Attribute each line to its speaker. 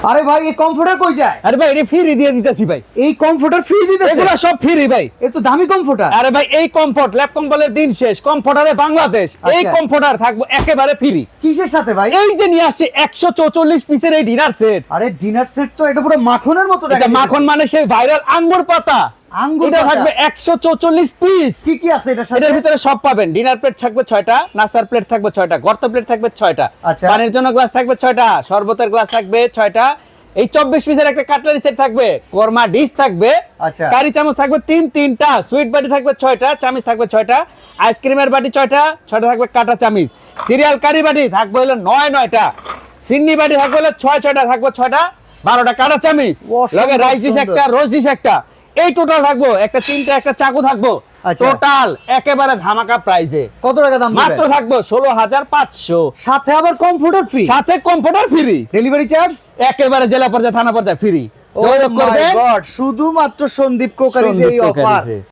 Speaker 1: আরে ভাই এই কমফোর্টার কই যায়?
Speaker 2: আরে ভাই এটা ফ্রি দিয়ে দিতেছি ভাই।
Speaker 1: এই কমফোর্টার ফ্রি দিতেছে?
Speaker 2: এগুলো সব ফ্রি ভাই।
Speaker 1: এ তো দামি কমফোর্টার।
Speaker 2: আরে ভাই এই কমফোর্ট ল্যাপ কম্বলের দিন শেষ, কমফোর্টারে বাংলাদেশ। এই
Speaker 1: আচ্ছা।
Speaker 2: কমফোর্টার থাকবে একেবারে ফ্রি।
Speaker 1: কিসের সাথে ভাই?
Speaker 2: এই যে নিয়ে আসছে 144 পিসের এই ডিনার সেট।
Speaker 1: আরে ডিনার সেট তো এটা পুরো মাখনের মতো দেখা
Speaker 2: এটা মাখন মানে সেই ভাইরাল আঙ্গুর পাতা।
Speaker 1: আঙ্গুর
Speaker 2: এটা
Speaker 1: পাতা।
Speaker 2: থাকবে 144 পিস।
Speaker 1: কি কি আছে এটার সাথে?
Speaker 2: এটার ভিতরে সব পাবেন। ডিনার প্লেট থাকবে 6টা, নাস্তার প্লেট থাকবে 6টা, গর্ত প্লেট থাকবে 6টা,
Speaker 1: আচ্ছা।
Speaker 2: পানির জন্য গ্লাস থাকবে 6টা, শরবতের গ্লাস থাকবে 6টা। এই 24 পিসের একটা কাটলারি সেট থাকবে, কোরমা ডিশ থাকবে,
Speaker 1: আচ্ছা।
Speaker 2: কারি চামচ থাকবে তিনটা, সুইট বাটি থাকবে 6টা, চামচ থাকবে 6টা, আইসক্রিমের বাটি 6টা থাকবে কাটা চামচ, সিরিয়াল কারি বাটি থাকবে হলো 9টা, সিন্নি বাটি থাকবে হলো 6টা থাকবে 6টা, 12টা কাটা চামচ,
Speaker 1: অসম্ভব
Speaker 2: লগে রাইস ডিশ
Speaker 1: সুন্দর।
Speaker 2: একটা, রোজ ডিশ একটা। এই টোটাল থাকবো একটা তিনটা, একটা চাকু থাকবো।
Speaker 1: আচ্ছা।
Speaker 2: টোটাল একেবারে ধামাকা প্রাইজে
Speaker 1: কত টাকা দাম
Speaker 2: মাত্র
Speaker 1: দিবেন?
Speaker 2: থাকবো 16,500,
Speaker 1: সাথে আবার কমফোর্টার ফ্রি,
Speaker 2: সাথে কম্পিউটার ফ্রি,
Speaker 1: ডেলিভারি চার্জ
Speaker 2: একেবারে জেলা পর্যায়ে থানা পর্যায়ে ফ্রি। যোগাযোগ করবেন
Speaker 1: শুধুমাত্র সন্দীপ ক্রোকারিজ এই
Speaker 2: সন্দীপ
Speaker 1: অফার।
Speaker 2: ক্রোকারিজে।